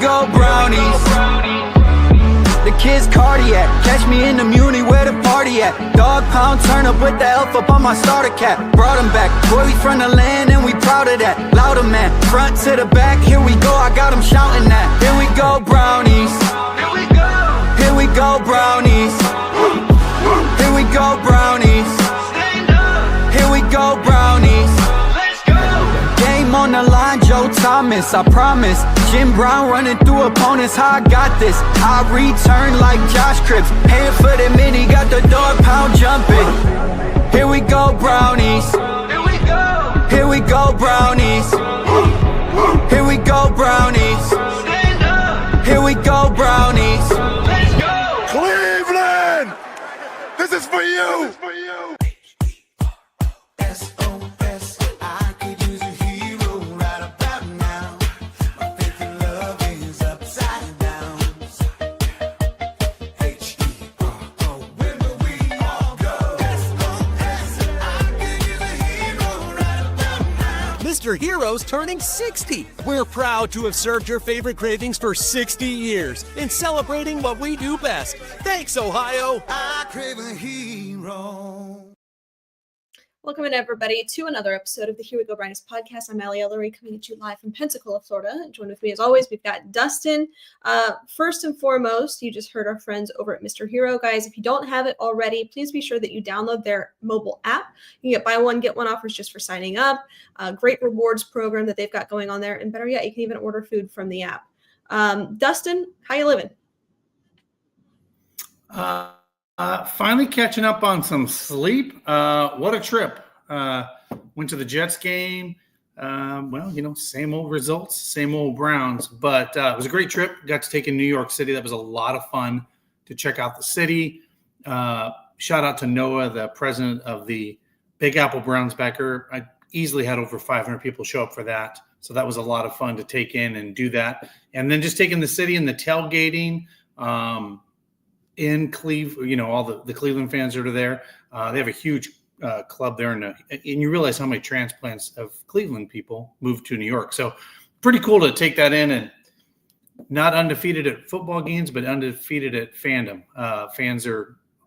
go brownies. The kids cardiac, catch me in the Muni where the party at. Dog pound, turn up with the elf up on my starter cap. Brought him back, boy we from the land and we proud of that. Louder man, front to the back, here we go, I got him shouting that. Here we go brownies. Here we go. Here we go brownies. Here we go brownies. Stand up. Here we go brownies. Let's go. Game on the line, Joe Thomas, I promise. Jim Brown running through opponents, how I got this. I return like Josh Cripps. Hand for the mini, got the dog pound jumping. Here we go brownies. Here we go. Here we go brownies. Here we go brownies. Stand up. Here we go brownies. Let's go. Cleveland! This is for you! This is for you! Mr. Hero's turning 60. We're proud to have served your favorite cravings for 60 years in celebrating what we do best. Thanks, Ohio. I crave a hero. Welcome in, everybody, to another episode of the Here We Go Brownies podcast. I'm Allie Ellery, coming at you live from Pensacola, Florida. And joined with me, as always, we've got Dustin. First and foremost, you just heard our friends over at Mr. Hero. Guys, if you don't have it already, please be sure that you download their mobile app. You can get buy one, get one offers just for signing up. Great rewards program that they've got going on there. And better yet, you can even order food from the app. Dustin, how you living? Finally catching up on some sleep. What a trip. Went to the Jets game. Same old results, same old Browns. But it was a great trip. Got to take in New York City. That was a lot of fun to check out the city. Shout out to Noah, the president of the Big Apple Browns backer. I easily had over 500 people show up for that. So that was a lot of fun to take in and do that. And then just taking the city and the tailgating. In Cleveland, all the Cleveland fans that are there. They have a huge club there, and you realize how many transplants of Cleveland people moved to New York. So pretty cool to take that in, and not undefeated at football games, but undefeated at fandom.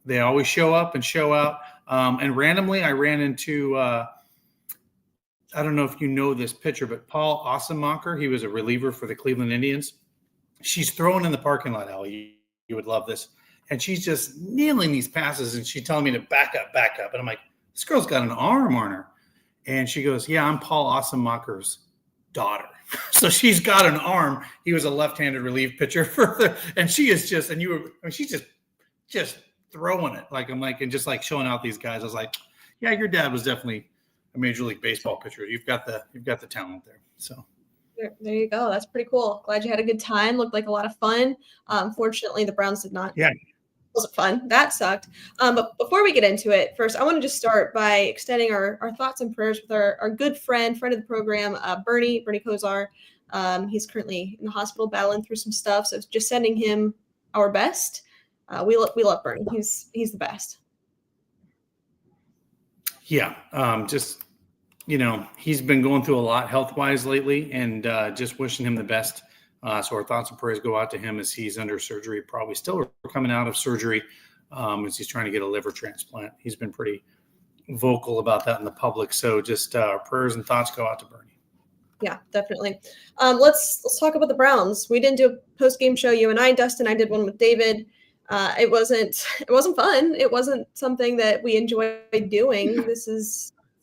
They always show up and show out. And randomly, I ran into, I don't know if you know this pitcher, but Paul Ossenmacher. He was a reliever for the Cleveland Indians. She's throwing in the parking lot, Allie. You would love this. And she's just nailing these passes, and she's telling me to back up. And I'm like, this girl's got an arm on her. And she goes, yeah, I'm Paul Ossenmacher's daughter. So she's got an arm. He was a left-handed relief pitcher and she is just, she's just throwing it. And just like showing out these guys. I was like, yeah, your dad was definitely a Major League Baseball pitcher. You've got the talent there. So. There you go. That's pretty cool. Glad you had a good time. Looked like a lot of fun. Fortunately, the Browns did not. Yeah. It wasn't fun. That sucked. But before we get into it, first, I want to just start by extending our thoughts and prayers with our good friend of the program, Bernie Kosar. He's currently in the hospital battling through some stuff. So just sending him our best. We love Bernie. He's the best. Yeah. He's been going through a lot health-wise lately, and just wishing him the best. So our thoughts and prayers go out to him as he's under surgery, probably still coming out of surgery as he's trying to get a liver transplant. He's been pretty vocal about that in the public. So just our prayers and thoughts go out to Bernie. Yeah, definitely. Let's talk about the Browns. We didn't do a post-game show, you and I, Dustin. I did one with David. It wasn't fun. It wasn't something that we enjoyed doing.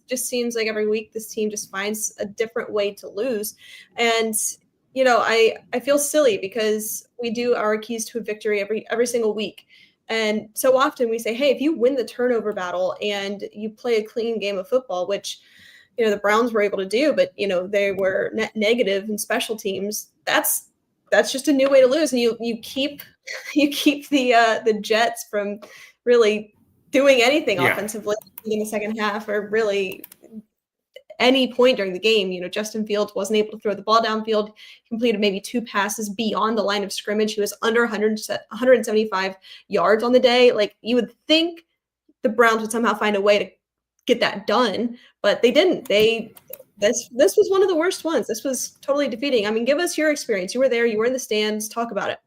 Just seems like every week this team just finds a different way to lose. And, I feel silly because we do our keys to a victory every single week. And so often we say, hey, if you win the turnover battle and you play a clean game of football, which, the Browns were able to do, but, they were net negative in special teams. That's just a new way to lose. And you keep the Jets from really doing anything offensively in the second half, or really any point during the game. Justin Fields wasn't able to throw the ball downfield. He completed maybe 2 passes beyond the line of scrimmage. He was under 175 yards on the day. Like, you would think the Browns would somehow find a way to get that done, but they didn't. They This was one of the worst ones. This was totally defeating. I mean, give us your experience. You were there. You were in the stands. Talk about it.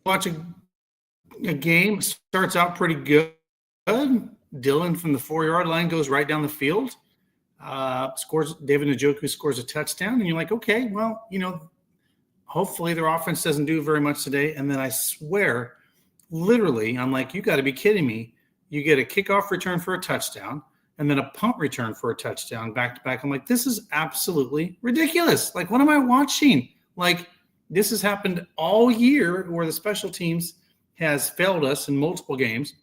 Watching a game starts out pretty good. Dylan from the 4-yard line goes right down the field. Scores. David Njoku scores a touchdown, and you're like, okay, well, hopefully their offense doesn't do very much today. And then I swear, literally, I'm like, you got to be kidding me. You get a kickoff return for a touchdown and then a punt return for a touchdown back to back. I'm like, this is absolutely ridiculous. Like, what am I watching? Like, this has happened all year where the special teams has failed us in multiple games.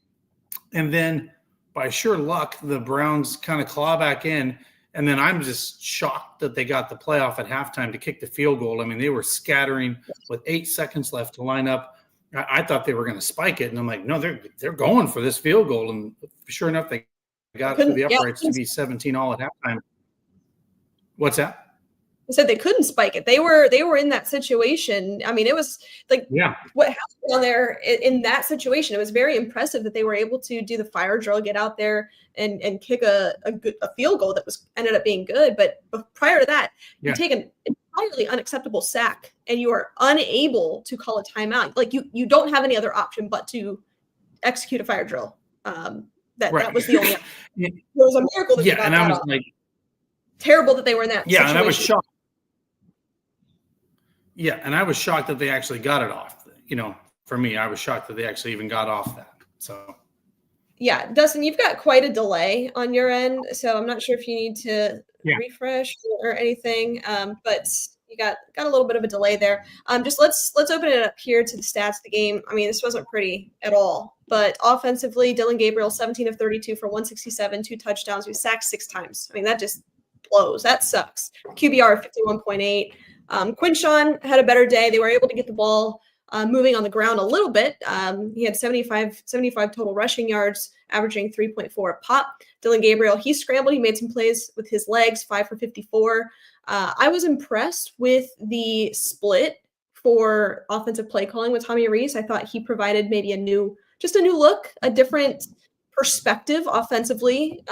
And then by sheer luck, the Browns kind of claw back in. And then I'm just shocked that they got the playoff at halftime to kick the field goal. I mean, they were scattering with 8 seconds left to line up. I thought they were going to spike it. And I'm like, no, they're going for this field goal. And sure enough, they got through the uprights to be 17 all at halftime. What's that? I said they couldn't spike it. They were in that situation. I mean, it was like what happened down there in that situation. It was very impressive that they were able to do the fire drill, get out there and kick a field goal that ended up being good. But prior to that, you take an entirely unacceptable sack and you are unable to call a timeout. Like you don't have any other option but to execute a fire drill. That was the only option. It was a miracle that they got and that I was off. Like, terrible that they were in that situation. And I was shocked. Yeah, and I was shocked that they actually got it off. For me, I was shocked that they actually even got off that. So, yeah, Dustin, you've got quite a delay on your end, so I'm not sure if you need to refresh or anything. But you got a little bit of a delay there. Just let's open it up here to the stats of the game. I mean, this wasn't pretty at all. But offensively, Dylan Gabriel, 17 of 32 for 167, 2 touchdowns. We sacked 6 times. I mean, that just blows. That sucks. QBR 51.8. Quinshawn had a better day. They were able to get the ball moving on the ground a little bit. He had 75 total rushing yards, averaging 3.4 a pop. Dylan Gabriel, he scrambled. He made some plays with his legs, 5 for 54. I was impressed with the split for offensive play calling with Tommy Rees. I thought he provided maybe a new look, a different perspective offensively.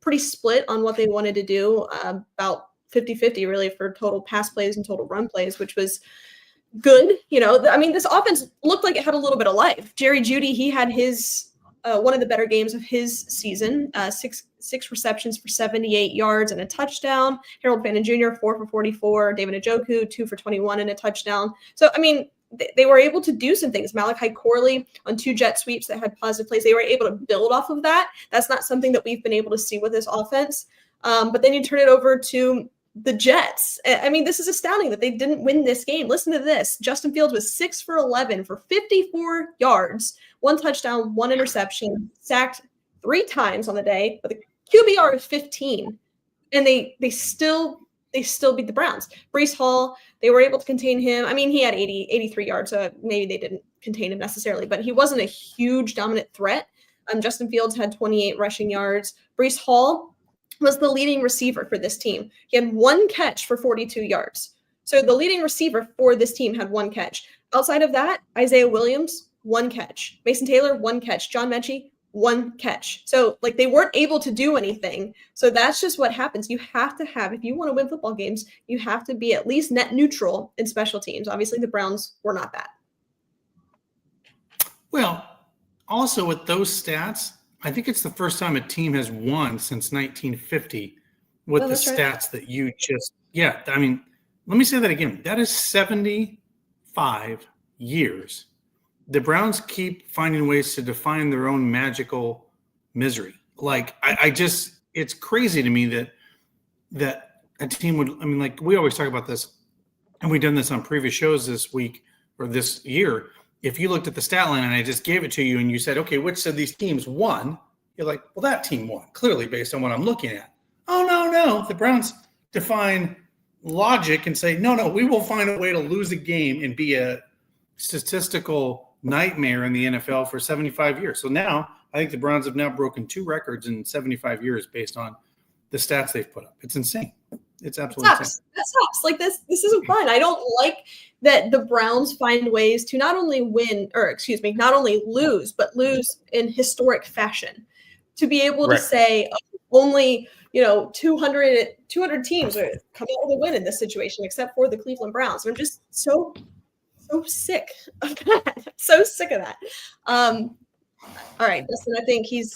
Pretty split on what they wanted to do, about 50-50 really for total pass plays and total run plays, which was good. This offense looked like it had a little bit of life. Jerry Jeudy, he had his one of the better games of his season, six receptions for 78 yards and a touchdown. Harold Fannin Jr., 4 for 44. David Njoku, 2 for 21 and a touchdown. So, they were able to do some things. Malachi Corley on 2 jet sweeps that had positive plays. They were able to build off of that. That's not something that we've been able to see with this offense. But then you turn it over to the Jets. This is astounding that they didn't win this game. Listen to this. Justin Fields was 6 for 11 for 54 yards, 1 touchdown, 1 interception, sacked 3 times on the day, but the QBR is 15. And they still beat the Browns. Breece Hall, they were able to contain him. He had 83 yards, so maybe they didn't contain him necessarily, but he wasn't a huge dominant threat. Justin Fields had 28 rushing yards. Breece Hall was the leading receiver for this team. He had 1 catch for 42 yards. So the leading receiver for this team had 1 catch. Outside of that, Isaiah Williams, 1 catch. Mason Taylor, 1 catch. John Mechie, 1 catch. So they weren't able to do anything. So that's just what happens. You have to have, if you want to win football games, you have to be at least net neutral in special teams. Obviously the Browns were not that. Well, also with those stats, I think it's the first time a team has won since 1950 with the stats that you just, let me say that again. That is 75 years. The Browns keep finding ways to define their own magical misery. It's crazy to me that a team would, we always talk about this, and we've done this on previous shows this week or this year. If you looked at the stat line and I just gave it to you and you said, okay, which of these teams won? You're like, well, that team won, clearly based on what I'm looking at. Oh, no. The Browns define logic and say, no, we will find a way to lose a game and be a statistical nightmare in the NFL for 75 years. So now I think the Browns have now broken 2 records in 75 years based on the stats they've put up. It's insane. It's absolutely insane. That sucks. This isn't fun. I don't like that the Browns find ways to not only lose, but lose in historic fashion. to be able to Right. say only 200 teams are come out with a win in this situation, except for the Cleveland Browns. I'm just so sick of that. So sick of that. All right, Dustin, I think he's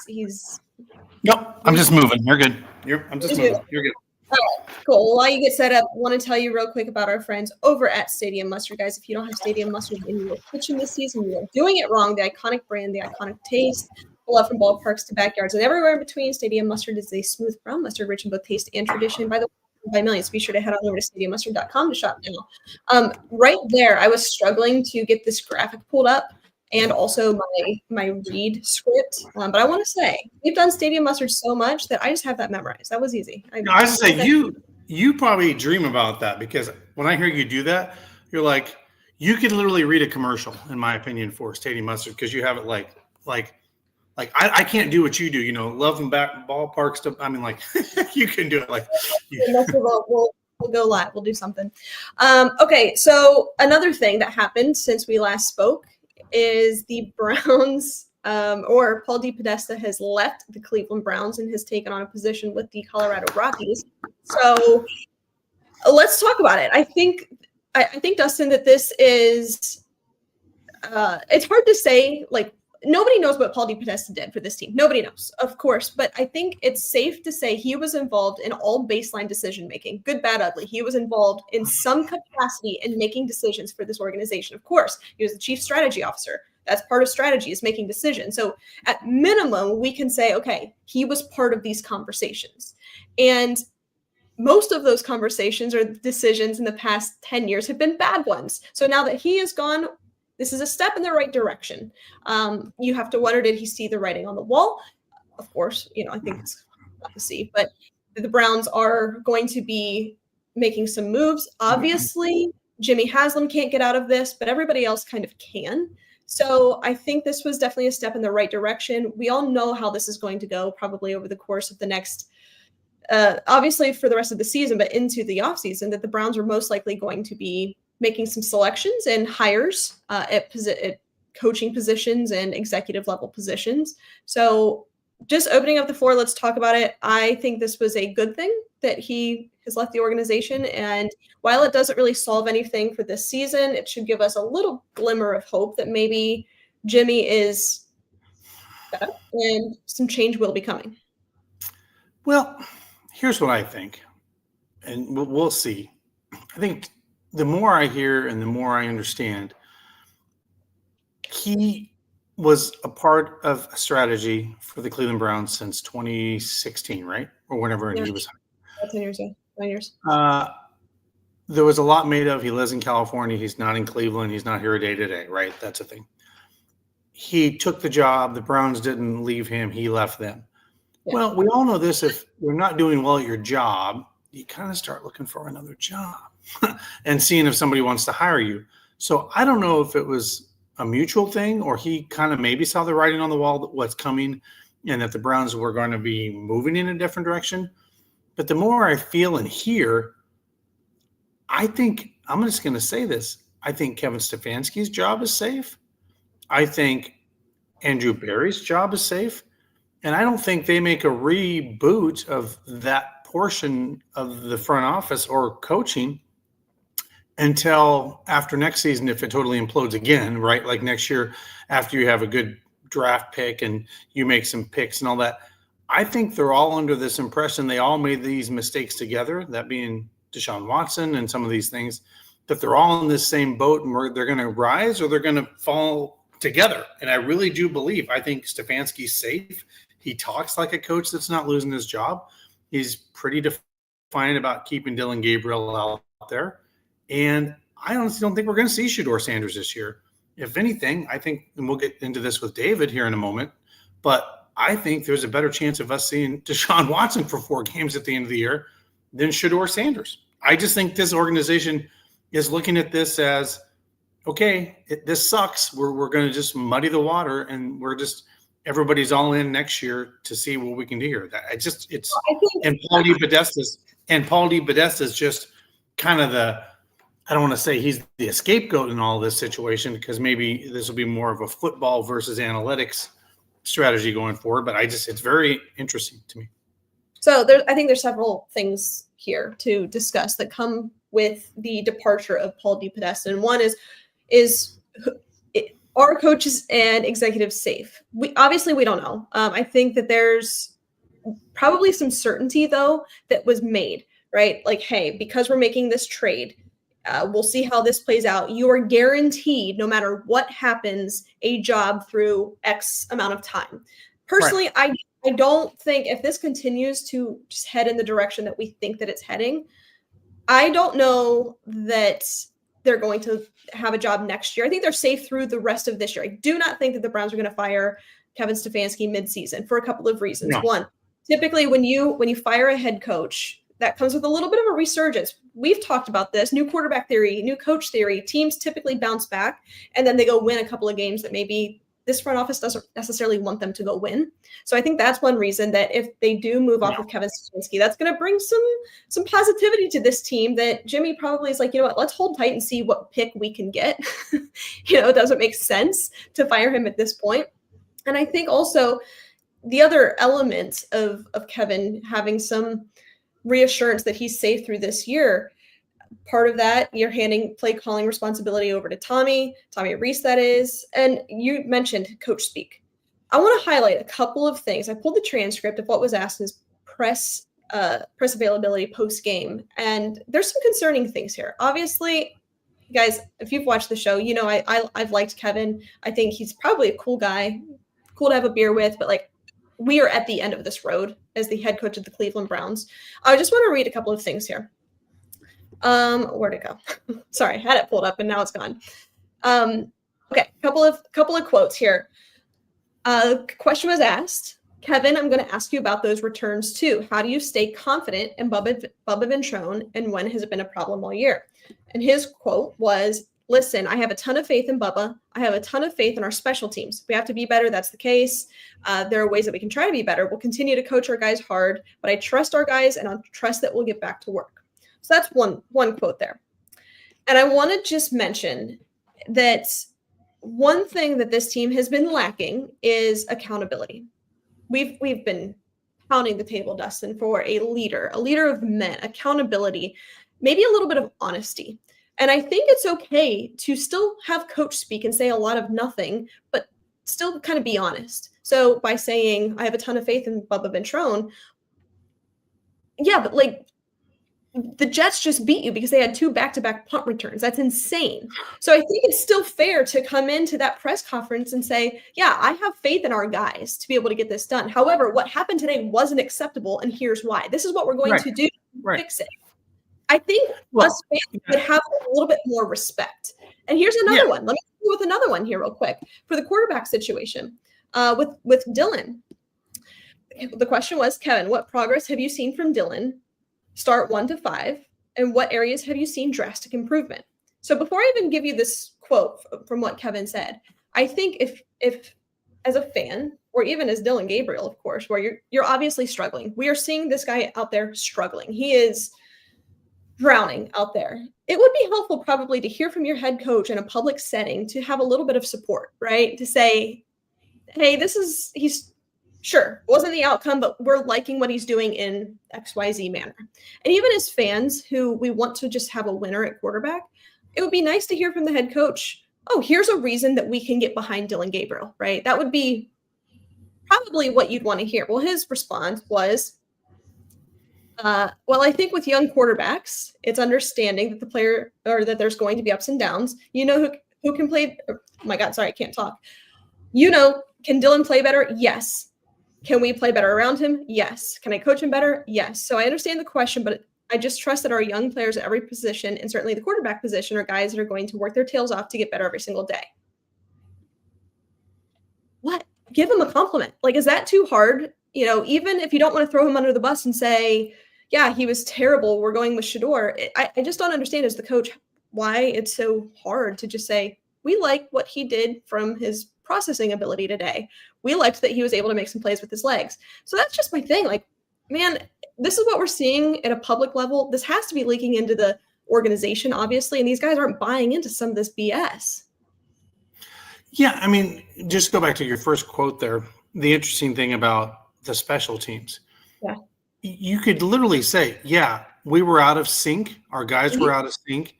Nope. I'm just moving. You're good. I'm just He's moving. moving. You're good. All right, cool. Well, while you get set up, I want to tell you real quick about our friends over at Stadium Mustard. Guys, if you don't have Stadium Mustard in your kitchen this season, you are doing it wrong. The iconic brand, the iconic taste, love from ballparks to backyards and everywhere in between. Stadium Mustard is a smooth brown mustard rich in both taste and tradition. By the way, by millions, be sure to head on over to stadiummustard.com to shop now. Right there, I was struggling to get this graphic pulled up and also my read script. But I want to say we've done Stadium Mustard so much that I just have that memorized. That was easy. I was to say you probably dream about that, because when I hear you do that, you're like, you could literally read a commercial, in my opinion, for Stadium Mustard, because you have it like I can't do what you do. Love from back ballpark stuff. I mean, like you can do it like. We'll go live. We'll do something. Okay, so another thing that happened since we last spoke is the Browns, or Paul DePodesta has left the Cleveland Browns and has taken on a position with the Colorado Rockies. So let's talk about it. I think Dustin, that this is it's hard to say, like, nobody knows what Paul DePodesta did for this team. Nobody knows, of course, but I think it's safe to say he was involved in all baseline decision making, good, bad, ugly. He was involved in some capacity in making decisions for this organization. Of course, he was the chief strategy officer. That's part of strategy, is making decisions. So at minimum, we can say, okay, he was part of these conversations. And most of those conversations or decisions in the past 10 years have been bad ones. So now that he is gone, this is a step in the right direction. You have to wonder, did he see the writing on the wall? Of course, I think it's hard to see, but the Browns are going to be making some moves. Obviously, Jimmy Haslam can't get out of this, but everybody else kind of can. So I think this was definitely a step in the right direction. We all know how this is going to go, probably over the course of the next, obviously for the rest of the season, but into the offseason, that the Browns are most likely going to be making some selections and hires at coaching positions and executive level positions. So just opening up the floor, let's talk about it. I think this was a good thing that he has left the organization. And while it doesn't really solve anything for this season, it should give us a little glimmer of hope that maybe Jimmy is better and some change will be coming. Well, here's what I think, and we'll see. I think the more I hear and the more I understand, he was a part of a strategy for the Cleveland Browns since 2016, right? Or whenever he was. 10 years, yeah. 9 years. There was a lot made of, he lives in California. He's not in Cleveland. He's not here day to day, right? That's a thing. He took the job. The Browns didn't leave him. He left them. Yeah. Well, we all know this. If you're not doing well at your job, you kind of start looking for another job and seeing if somebody wants to hire you. So I don't know if it was a mutual thing, or he kind of maybe saw the writing on the wall that what's coming and that the Browns were going to be moving in a different direction. But the more I feel and hear, I think, I'm just going to say this, I think Kevin Stefanski's job is safe. I think Andrew Berry's job is safe. And I don't think they make a reboot of that portion of the front office or coaching until after next season, if it totally implodes again, right? Like next year, after you have a good draft pick and you make some picks and all that. I think they're all under this impression they all made these mistakes together, that being Deshaun Watson and some of these things, that they're all in this same boat and they're going to rise or they're going to fall together. And I really do believe, I think Stefanski's safe. He talks like a coach that's not losing his job. He's pretty defiant about keeping Dylan Gabriel out there. And I honestly don't think we're going to see Shedeur Sanders this year. If anything, I think, and we'll get into this with David here in a moment, but I think there's a better chance of us seeing Deshaun Watson for 4 games at the end of the year than Shedeur Sanders. I just think this organization is looking at this as, okay, this sucks. We're going to just muddy the water, and everybody's all in next year to see what we can do here. And Paul DePodesta is just kind of I don't want to say he's the scapegoat in all this situation, because maybe this will be more of a football versus analytics strategy going forward. But it's very interesting to me. So I think there's several things here to discuss that come with the departure of Paul DePodesta. And one is are coaches and executives safe? We don't know. I think that there's probably some certainty though that was made, right? Like, hey, because we're making this trade, we'll see how this plays out. You are guaranteed, no matter what happens, a job through X amount of time. Personally, right. I don't think if this continues to just head in the direction that we think that it's heading, I don't know that they're going to have a job next year. I think they're safe through the rest of this year. I do not think that the Browns are going to fire Kevin Stefanski midseason for a couple of reasons. No. One, typically when you fire a head coach, that comes with a little bit of a resurgence. We've talked about this, new quarterback theory, new coach theory. Teams typically bounce back and then they go win a couple of games that maybe this front office doesn't necessarily want them to go win. So I think that's one reason that if they do move off of Kevin Stefanski, that's going to bring some positivity to this team that Jimmy probably is like, you know what, let's hold tight and see what pick we can get. It doesn't make sense to fire him at this point. And I think also the other element of Kevin having some reassurance that he's safe through this year, part of that, you're handing play calling responsibility over to Tommy Reese, that is. And you mentioned coach speak. I want to highlight a couple of things. I pulled the transcript of what was asked in his press availability post game, and there's some concerning things here. Obviously, guys, if you've watched the show, you know I've liked Kevin. I think he's probably a cool guy, cool to have a beer with, but like we are at the end of this road as the head coach of the Cleveland Browns. I just want to read a couple of things here. Where'd it go? Sorry, I had it pulled up and now it's gone. Okay, couple of quotes here. Question was asked, Kevin, I'm going to ask you about those returns too. How do you stay confident in Bubba Ventrone, and when has it been a problem all year? And his quote was, listen, I have a ton of faith in Bubba. I have a ton of faith in our special teams. We have to be better. That's the case. There are ways that we can try to be better. We'll continue to coach our guys hard, but I trust our guys and I trust that we'll get back to work. So that's one quote there. And I want to just mention that one thing that this team has been lacking is accountability. We've been pounding the table, Dustin, for a leader of men, accountability, maybe a little bit of honesty. And I think it's okay to still have coach speak and say a lot of nothing, but still kind of be honest. So by saying, I have a ton of faith in Bubba Ventrone, yeah, but like the Jets just beat you because they had 2 back-to-back punt returns. That's insane. So I think it's still fair to come into that press conference and say, yeah, I have faith in our guys to be able to get this done. However, what happened today wasn't acceptable, and here's why. This is what we're going to do to fix it. I think us fans would have a little bit more respect. And here's another one. Let me go with another one here real quick. For the quarterback situation with Dylan. The question was, Kevin, what progress have you seen from Dylan? Start 1 to 5, and what areas have you seen drastic improvement? So before I even give you this quote from what Kevin said, I think if as a fan, or even as Dylan Gabriel, of course, where you're obviously struggling, we are seeing this guy out there struggling. He is drowning out there. It would be helpful probably to hear from your head coach in a public setting to have a little bit of support, right? To say, hey, he's sure, wasn't the outcome, but we're liking what he's doing in XYZ manner. And even as fans who we want to just have a winner at quarterback, it would be nice to hear from the head coach, oh, here's a reason that we can get behind Dylan Gabriel, right? That would be probably what you'd want to hear. Well, his response was, well, I think with young quarterbacks, it's understanding that the player, or that there's going to be ups and downs. You know who can play, oh my God, sorry, I can't talk. Can Dylan play better? Yes. Can we play better around him? Yes. Can I coach him better? Yes. So I understand the question, but I just trust that our young players at every position, and certainly the quarterback position, are guys that are going to work their tails off to get better every single day. What? Give him a compliment. Like, is that too hard? Even if you don't want to throw him under the bus and say, yeah, he was terrible, we're going with Shador. I just don't understand as the coach why it's so hard to just say, we like what he did from his processing ability today. We liked that he was able to make some plays with his legs. So that's just my thing. Like, man, this is what we're seeing at a public level. This has to be leaking into the organization, obviously, and these guys aren't buying into some of this BS. Yeah, I mean, just go back to your first quote there. the interesting thing about the special teams. Yeah. You could literally say, yeah, we were out of sync. Our guys were out of sync.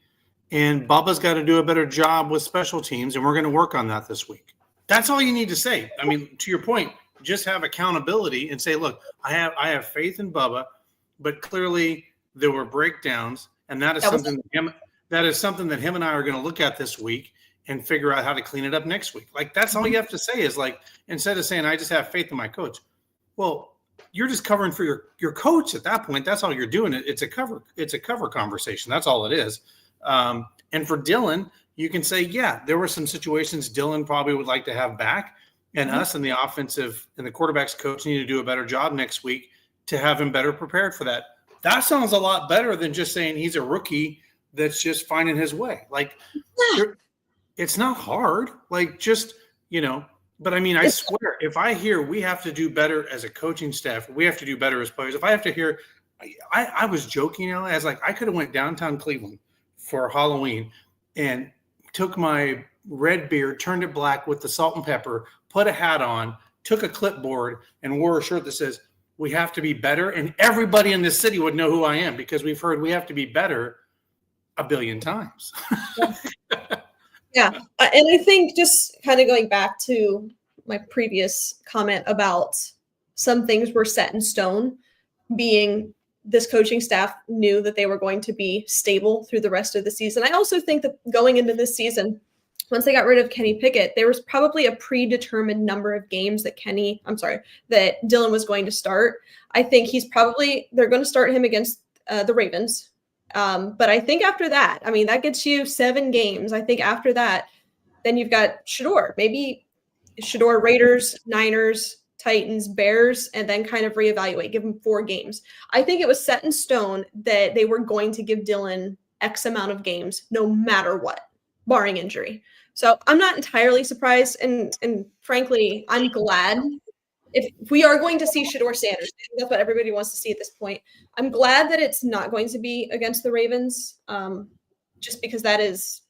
And Bubba's got to do a better job with special teams, and we're going to work on that this week. That's all you need to say. I mean, to your point, just have accountability and say, look, I have faith in Bubba, but clearly there were breakdowns, and that is something that him and I are going to look at this week and figure out how to clean it up next week. Like, that's all you have to say is, like, instead of saying I just have faith in my coach. Well, you're just covering for your coach at that point. That's all you're doing. It's a cover conversation. That's all it is. And for Dylan, you can say, yeah, there were some situations Dylan probably would like to have back, and us and the offensive and the quarterback's coach need to do a better job next week to have him better prepared for that. That sounds a lot better than just saying he's a rookie that's just finding his way. Like, it's not hard. Like, just, but I mean, I swear, if I hear we have to do better as a coaching staff, we have to do better as players. If I have to hear, I was joking, I was like, I could have went downtown Cleveland for Halloween and took my red beard, turned it black with the salt and pepper, put a hat on, took a clipboard, and wore a shirt that says, we have to be better. And everybody in this city would know who I am because we've heard we have to be better a billion times. Yeah. And I think just kind of going back to my previous comment about some things were set in stone, being this coaching staff knew that they were going to be stable through the rest of the season. I also think that going into this season, once they got rid of Kenny Pickett, there was probably a predetermined number of games that that Dylan was going to start. I think they're going to start him against the Ravens. But I think after that, I mean, that gets you 7 games. I think after that, then you've got Shedeur, maybe Shedeur, Raiders, Niners, Titans, Bears, and then kind of reevaluate, give him 4 games. I think it was set in stone that they were going to give Dylan X amount of games, no matter what, barring injury. So I'm not entirely surprised. And frankly, I'm glad if we are going to see Shedeur Sanders. That's what everybody wants to see at this point. I'm glad that it's not going to be against the Ravens, just because that is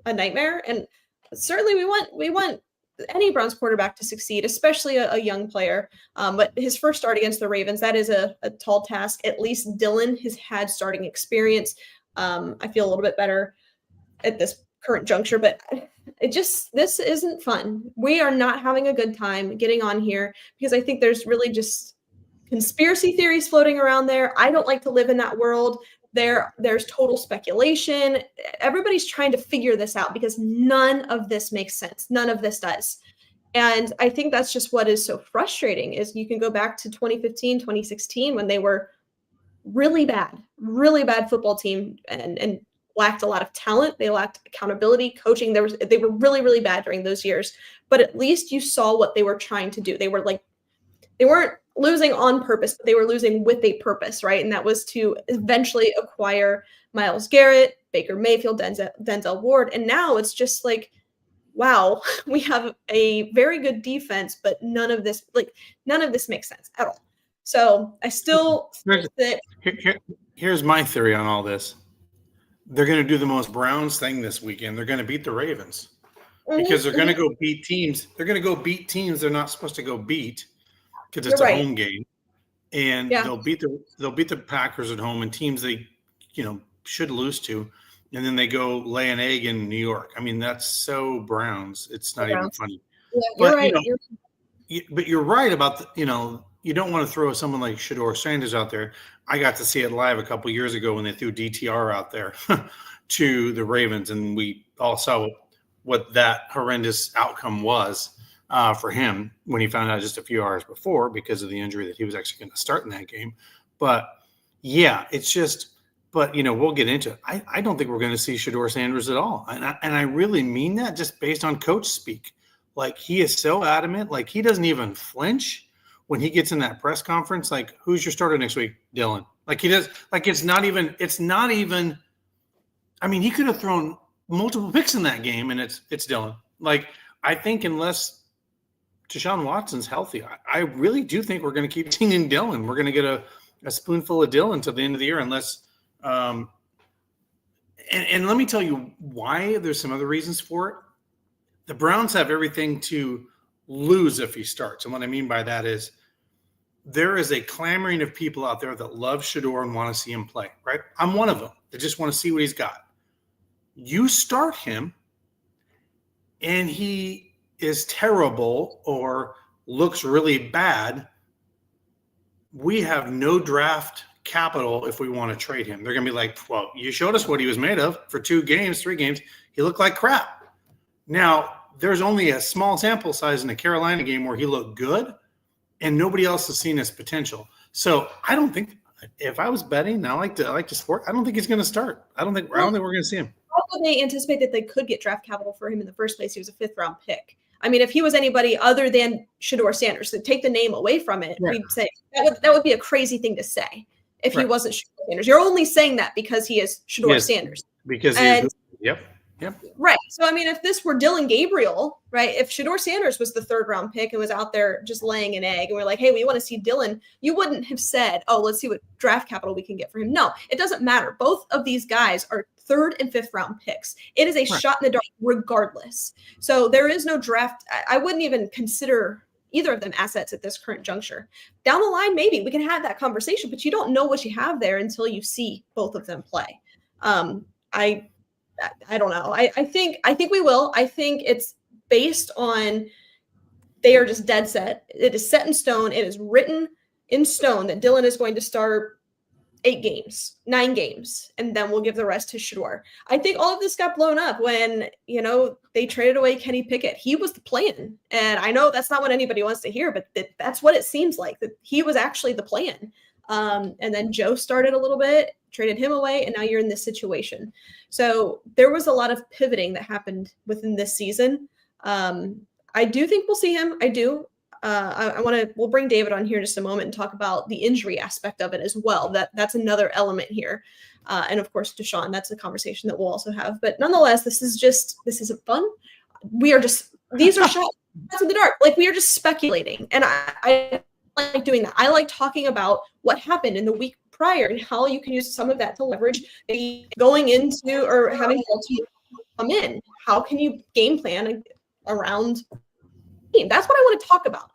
a nightmare. And certainly we want any Browns quarterback to succeed, especially a young player. But his first start against the Ravens, that is a tall task. At least Dylan has had starting experience. I feel a little bit better at this current juncture, but this isn't fun. We are not having a good time getting on here because I think there's really just conspiracy theories floating around there. I don't like to live in that world. There's total speculation. Everybody's trying to figure this out because none of this makes sense. None of this does. And I think that's just what is so frustrating is you can go back to 2015, 2016 when they were really bad football team and lacked a lot of talent. They lacked accountability, coaching. They were really, really bad during those years, but at least you saw what they were trying to do. They weren't losing on purpose, but they were losing with a purpose, right? And that was to eventually acquire Myles Garrett, Baker Mayfield, Denzel Ward. And now it's just like, wow, we have a very good defense, but none of this makes sense at all. So I still think that here's my theory on all this. They're going to do the most Browns thing this weekend. They're going to beat the Ravens because they're going to go beat teams. They're going to go beat teams they're not supposed to go beat because it's a home game, and they'll beat the Packers at home and teams they should lose to, and then they go lay an egg in New York. I mean, that's so Browns. It's not even funny. Yeah, you're right. But you're right about you don't want to throw someone like Shedeur Sanders out there. I got to see it live a couple years ago when they threw DTR out there to the Ravens, and we all saw what that horrendous outcome was for him when he found out just a few hours before because of the injury that he was actually going to start in that game. But, yeah, it's just – but, we'll get into it. I don't think we're going to see Shedeur Sanders at all, and I really mean that just based on coach speak. Like, he is so adamant. Like, he doesn't even flinch when he gets in that press conference. Like, who's your starter next week? Dylan. Like, he does. Like, it's not even. I mean, he could have thrown multiple picks in that game, and it's Dylan. Like, I think unless Deshaun Watson's healthy, I really do think we're going to keep seeing Dylan. We're going to get a spoonful of Dylan till the end of the year, unless. And let me tell you why. There's some other reasons for it. The Browns have everything to lose if he starts. And what I mean by that is there is a clamoring of people out there that love Shedeur and want to see him play, right? I'm one of them. They just want to see what he's got. You start him and he is terrible or looks really bad. We have no draft capital if we want to trade him. They're going to be like, well, you showed us what he was made of for 2 games, 3 games. He looked like crap. Now, there's only a small sample size in the Carolina game where he looked good, and nobody else has seen his potential. So I don't think, if I was betting, I like to sport. I don't think he's going to start. I don't think we're going to see him. How would they anticipate that they could get draft capital for him in the first place? He was a 5th-round pick. I mean, if he was anybody other than Shedeur Sanders, to take the name away from it, we'd say that would be a crazy thing to say if he wasn't Shedeur Sanders. You're only saying that because he is Shedeur Sanders. Because Yep. Right. So, I mean, if this were Dylan Gabriel, right, if Shedeur Sanders was the 3rd-round pick and was out there just laying an egg and we're like, hey, we want to see Dylan, you wouldn't have said, oh, let's see what draft capital we can get for him. No, it doesn't matter. Both of these guys are 3rd and 5th-round picks. It is a shot in the dark regardless. So there is no draft. I wouldn't even consider either of them assets at this current juncture. Down the line, maybe we can have that conversation, but you don't know what you have there until you see both of them play. I don't know. I think we will. I think it's based on they are just dead set. It is set in stone. It is written in stone that Dylan is going to start 8 games, 9 games, and then we'll give the rest to Shedeur. I think all of this got blown up when, they traded away Kenny Pickett. He was the plan. And I know that's not what anybody wants to hear, but that's what it seems like, that he was actually the plan. And then Joe started a little bit, traded him away, and now you're in this situation. So there was a lot of pivoting that happened within this season. I do think we'll see him. I do. We'll bring David on here in just a moment and talk about the injury aspect of it as well. That's another element here. And of course, Deshaun, that's a conversation that we'll also have. But nonetheless, this isn't fun. These are shots in the dark. Like, we are just speculating. And I like doing that. I like talking about what happened in the week prior and how you can use some of that to leverage going into or having to come in. How can you game plan around the game? That's what I want to talk about.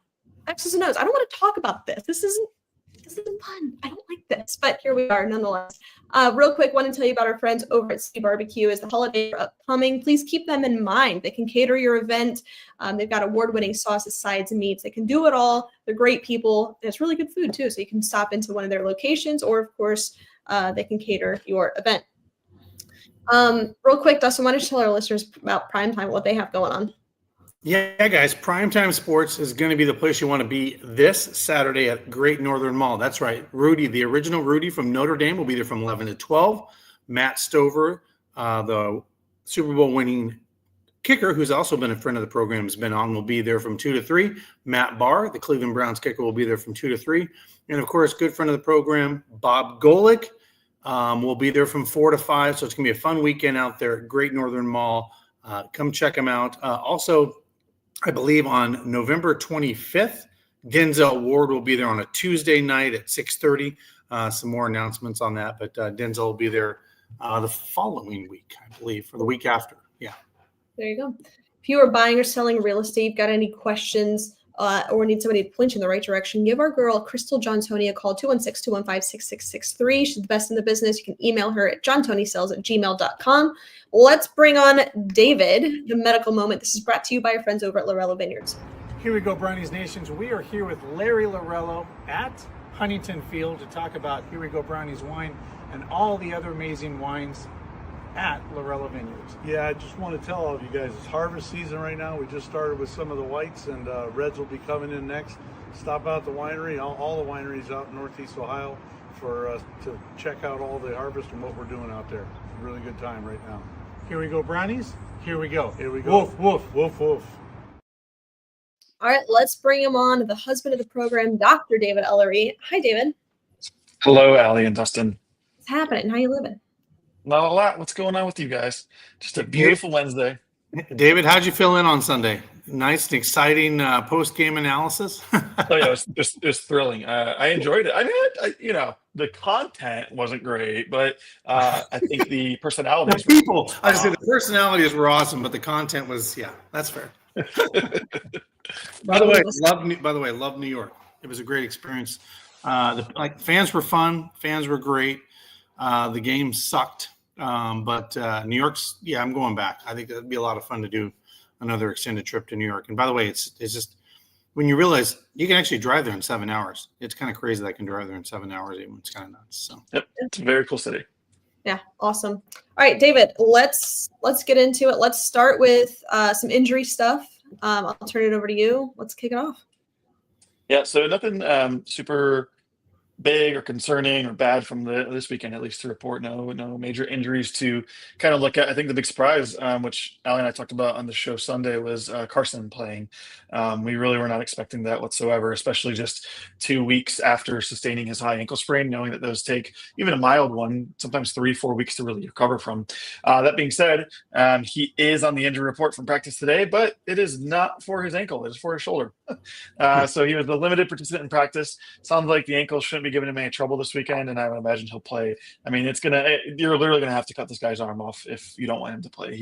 X's and O's. I don't want to talk about this. This isn't fun. I don't like this, but here we are nonetheless. Real quick, want to tell you about our friends over at Sea Barbecue. As the holidays are upcoming, please keep them in mind. They can cater your event. They've got award-winning sauces, sides, and meats. They can do it all. They're great people. And it's really good food too. So you can stop into one of their locations, or of course, they can cater your event. Real quick, Dustin, why don't you tell our listeners about Primetime, what they have going on? Yeah, guys, Primetime Sports is going to be the place you want to be this Saturday at Great Northern Mall. That's right. Rudy, the original Rudy from Notre Dame, will be there from 11 to 12. Matt Stover, the Super Bowl winning kicker, who's also been a friend of the program, has been on, will be there from 2 to 3. Matt Barr, the Cleveland Browns kicker, will be there from 2 to 3. And, of course, good friend of the program, Bob Golick, will be there from 4 to 5. So it's going to be a fun weekend out there at Great Northern Mall. Come check them out. Also, I believe on November 25th, Denzel Ward will be there on a Tuesday night at 6:30. Some more announcements on that, but Denzel will be there the following week, I believe, or the week after. Yeah. There you go. If you are buying or selling real estate, got any questions or need somebody to point you in the right direction, give our girl, Crystal Jontoni, a call, 216-215-6663. She's the best in the business. You can email her at johntonysales@gmail.com. Let's bring on David, the medical moment. This is brought to you by our friends over at Lorello Vineyards. Here we go, Brownies Nations. We are here with Larry Lorello at Huntington Field to talk about Here We Go Brownies wine and all the other amazing wines at Lorello Vineyards. Yeah, I just want to tell all of you guys, it's harvest season right now. We just started with some of the whites, and reds will be coming in next. Stop out the winery, all the wineries out in Northeast Ohio, for to check out all the harvest and what we're doing out there. It's a really good time right now. Here we go, Brownies. Here we go. Here we go. Woof, woof, woof, woof. All right, let's bring him on, the husband of the program, Dr. David Ellery. Hi, David. Hello, Allie and Dustin. What's happening? How you living? Not a lot. What's going on with you guys? Just a beautiful Wednesday. David, how'd you fill in on Sunday? Nice and exciting post-game analysis. Oh yeah, it was thrilling. I enjoyed it. I mean, the content wasn't great, but I think the personalities. The people. I just say the personalities were awesome, but the content was, yeah, that's fair. By the way, love New York. It was a great experience. The fans were fun. Fans were great. The game sucked. But New York's, yeah, I'm going back. I think that'd be a lot of fun to do another extended trip to New York. And by the way, it's just when you realize you can actually drive there in 7 hours. It's kind of crazy that I can drive there in 7 hours. Even it's kind of nuts. So yep, it's a very cool city. Yeah, awesome. All right, David, let's get into it. Let's start with some injury stuff. I'll turn it over to you. Let's kick it off. Yeah, so nothing super big or concerning or bad from this weekend, at least to report. No major injuries to kind of look at. I think the big surprise, which Ali and I talked about on the show Sunday, was Carson playing. We really were not expecting that whatsoever, especially just 2 weeks after sustaining his high ankle sprain, knowing that those take, even a mild one, sometimes 3-4 weeks to really recover from. That being said, he is on the injury report from practice today, but it is not for his ankle. It is for his shoulder. So he was a limited participant in practice. Sounds like the ankle shouldn't be giving him any trouble this weekend, and I would imagine he'll play. I mean, you're literally gonna have to cut this guy's arm off if you don't want him to play.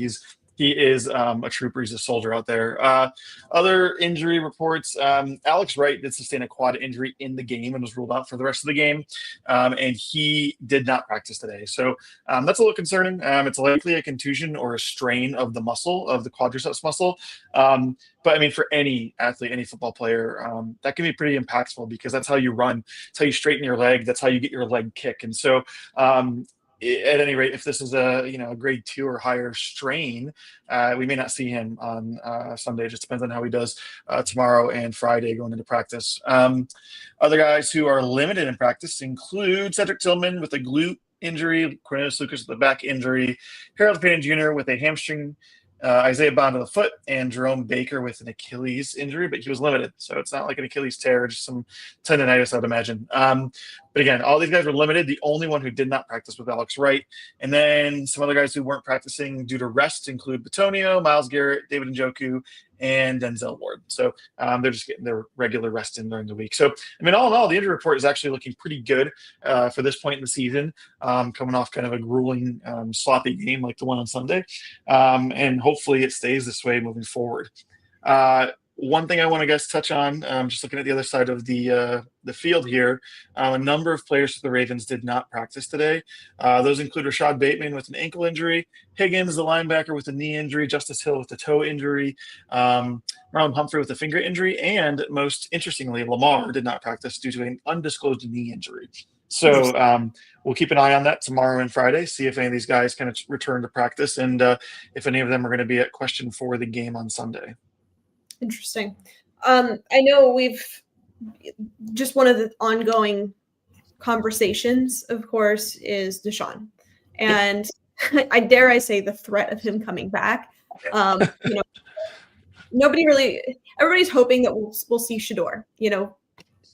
He is a trooper. He's a soldier out there. Other injury reports: Alex Wright did sustain a quad injury in the game and was ruled out for the rest of the game, and he did not practice today. So that's a little concerning. It's likely a contusion or a strain of the muscle, of the quadriceps muscle. But I mean, for any athlete, any football player, that can be pretty impactful because that's how you run. That's how you straighten your leg. That's how you get your leg kick. And so, at any rate, if this is a grade 2 or higher strain, we may not see him on Sunday. It just depends on how he does tomorrow and Friday going into practice. Other guys who are limited in practice include Cedric Tillman with a glute injury, Cornelius Lucas with a back injury, Harold Payne Jr. with a hamstring, Isaiah Bond with a foot, and Jerome Baker with an Achilles injury, but he was limited. So it's not like an Achilles tear, just some tendonitis, I'd imagine. But again, all these guys were limited. The only one who did not practice was Alex Wright. And then some other guys who weren't practicing due to rest include Batonio, Myles Garrett, David Njoku, and Denzel Ward. So they're just getting their regular rest in during the week. So, I mean, all in all, the injury report is actually looking pretty good for this point in the season, coming off kind of a grueling, sloppy game like the one on Sunday. And hopefully it stays this way moving forward. One thing I want to guys touch on, just looking at the other side of the field here, a number of players for the Ravens did not practice today. Those include Rashad Bateman with an ankle injury, Higgins, the linebacker, with a knee injury, Justice Hill with a toe injury, Marlon Humphrey with a finger injury, and most interestingly, Lamar did not practice due to an undisclosed knee injury. So we'll keep an eye on that tomorrow and Friday, see if any of these guys kind of return to practice and if any of them are going to be at question for the game on Sunday. Interesting. I know we've just one of the ongoing conversations, of course, is Deshaun. And I dare I say the threat of him coming back. Everybody's hoping that we'll see Shador,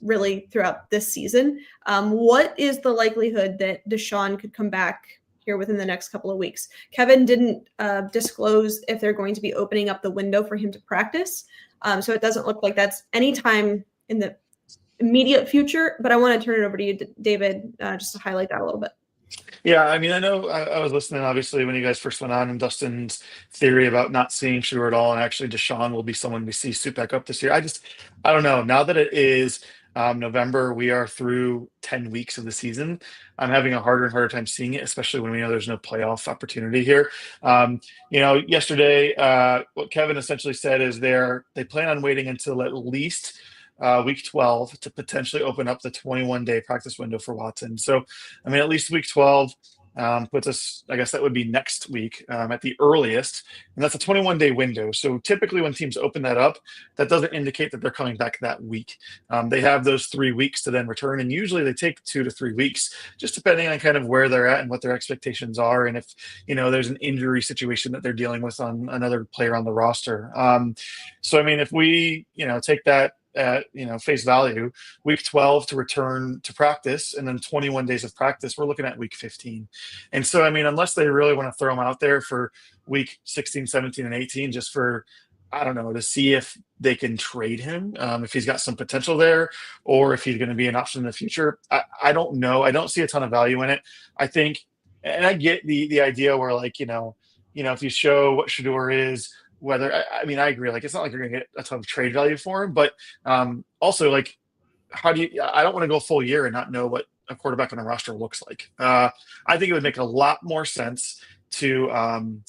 really throughout this season. What is the likelihood that Deshaun could come back here within the next couple of weeks? Kevin didn't disclose if they're going to be opening up the window for him to practice. So it doesn't look like that's anytime in the immediate future, but I want to turn it over to you, David, just to highlight that a little bit. Yeah, I mean, I know I was listening, obviously, when you guys first went on, and Dustin's theory about not seeing Shador at all, and actually Deshaun will be someone we see suit back up this year. I don't know. Now that it is November, we are through 10 weeks of the season. I'm having a harder and harder time seeing it, especially when we know there's no playoff opportunity here. Yesterday, what Kevin essentially said is they plan on waiting until at least week 12 to potentially open up the 21-day practice window for Watson. So, I mean, at least week 12 puts us, I guess that would be next week at the earliest. And that's a 21-day window. So typically when teams open that up, that doesn't indicate that they're coming back that week. They have those 3 weeks to then return. And usually they take 2 to 3 weeks, just depending on kind of where they're at and what their expectations are. And if, there's an injury situation that they're dealing with on another player on the roster. So, I mean, if we, take that at face value, week 12 to return to practice and then 21 days of practice, we're looking at week 15. And so, I mean, unless they really want to throw him out there for week 16, 17, and 18, just for, I don't know, to see if they can trade him, if he's got some potential there, or if he's going to be an option in the future, I don't know. I don't see a ton of value in it. I think, and I get the idea where, like, if you show what Shador is whether I mean I agree. Like it's not like you're gonna get a ton of trade value for him, but also like how do you? I don't want to go full year and not know what a quarterback on a roster looks like. I think it would make a lot more sense to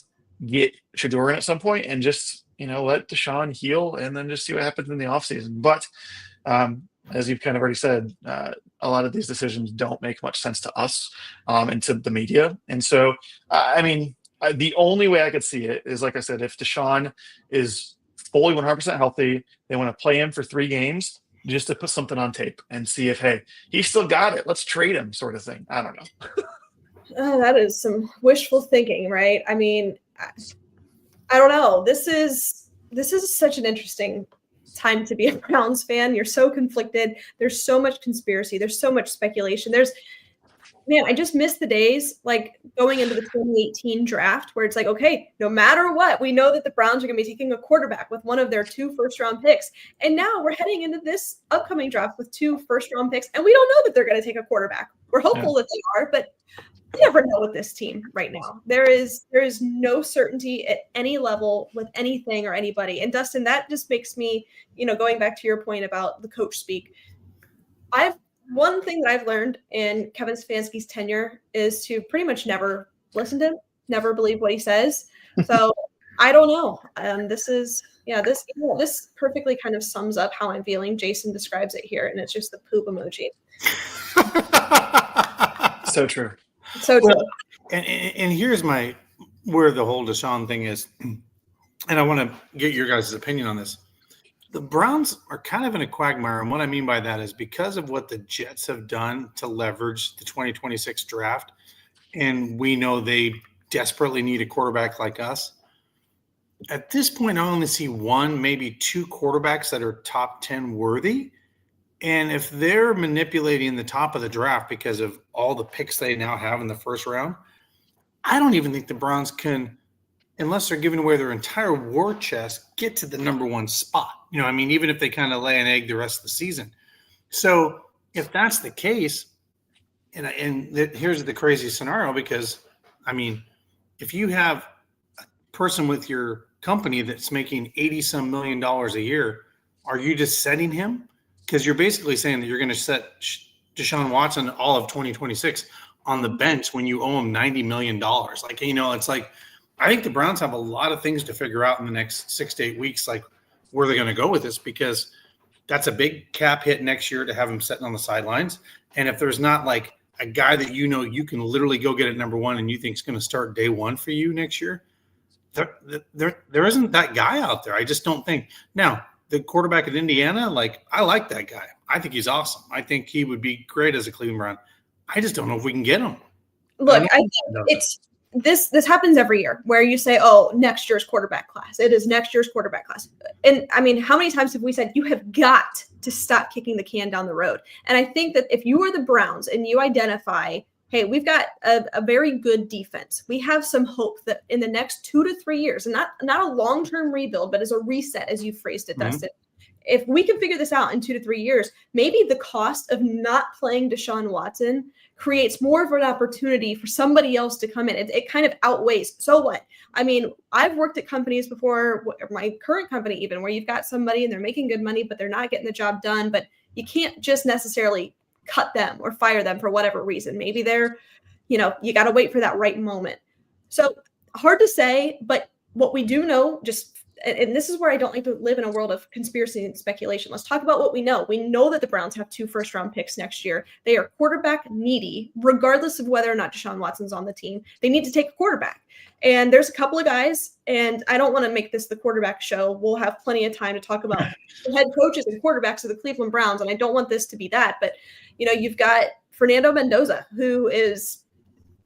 get Shador in at some point and just let Deshaun heal and then just see what happens in the offseason. But as you've kind of already said, a lot of these decisions don't make much sense to us and to the media. And so, I mean, the only way I could see it is, like I said, if Deshaun is fully 100% healthy, they want to play him for 3 games just to put something on tape and see if, hey, he still got it. Let's trade him, sort of thing. I don't know. Oh, that is some wishful thinking, right? I mean, I don't know. This is such an interesting time to be a Browns fan. You're so conflicted. There's so much conspiracy. There's so much speculation. I just miss the days like going into the 2018 draft where it's like, okay, no matter what, we know that the Browns are going to be taking a quarterback with one of their 2 first-round picks. And now we're heading into this upcoming draft with 2 first-round picks, and we don't know that they're going to take a quarterback. We're hopeful that they are, but you never know with this team right now. There is no certainty at any level with anything or anybody. And Dustin, that just makes me, going back to your point about the coach speak, one thing that I've learned in Kevin Stefanski's tenure is to pretty much never listen to him, never believe what he says. So I don't know. This perfectly kind of sums up how I'm feeling. Jason describes it here, and it's just the poop emoji. So true. So true. Well, and here's where the whole Deshaun thing is, and I want to get your guys' opinion on this. The Browns are kind of in a quagmire, and what I mean by that is because of what the Jets have done to leverage the 2026 draft, and we know they desperately need a quarterback like us. At this point, I only see 1, maybe 2 quarterbacks that are top 10 worthy. And if they're manipulating the top of the draft because of all the picks they now have in the first round, I don't even think the Browns can, unless they're giving away their entire war chest, get to the number 1 spot. Even if they kind of lay an egg the rest of the season. So if that's the case, here's the crazy scenario, because, if you have a person with your company that's making $80-some million a year, are you just setting him? Because you're basically saying that you're going to set Deshaun Watson all of 2026 on the bench when you owe him $90 million. It's like, I think the Browns have a lot of things to figure out in the next 6 to 8 weeks, like where they're going to go with this, because that's a big cap hit next year to have him sitting on the sidelines. And if there's not like a guy that you can literally go get at number 1 and you think is going to start day 1 for you next year, there isn't that guy out there. I just don't think. Now, the quarterback at Indiana, I like that guy. I think he's awesome. I think he would be great as a Cleveland Brown. I just don't know if we can get him. Look, I think it's this happens every year where you say, oh, next year's quarterback class. It is next year's quarterback class. And how many times have we said you have got to stop kicking the can down the road? And I think that if you are the Browns and you identify, hey, we've got a very good defense. We have some hope that in the next 2 to 3 years, and not a long-term rebuild, but as a reset, as you phrased it, Dustin. If we can figure this out in 2 to 3 years, maybe the cost of not playing Deshaun Watson creates more of an opportunity for somebody else to come in. It kind of outweighs. So what? I've worked at companies before, my current company even, where you've got somebody and they're making good money, but they're not getting the job done. But you can't just necessarily cut them or fire them for whatever reason. Maybe they're, you got to wait for that right moment. So hard to say, but what we do know, and this is where I don't like to live in a world of conspiracy and speculation. Let's talk about what we know. We know that the Browns have 2 first-round picks next year. They are quarterback needy, regardless of whether or not Deshaun Watson's on the team. They need to take a quarterback. And there's a couple of guys, and I don't want to make this the quarterback show. We'll have plenty of time to talk about the head coaches and quarterbacks of the Cleveland Browns, and I don't want this to be that. But, you've got Fernando Mendoza, who is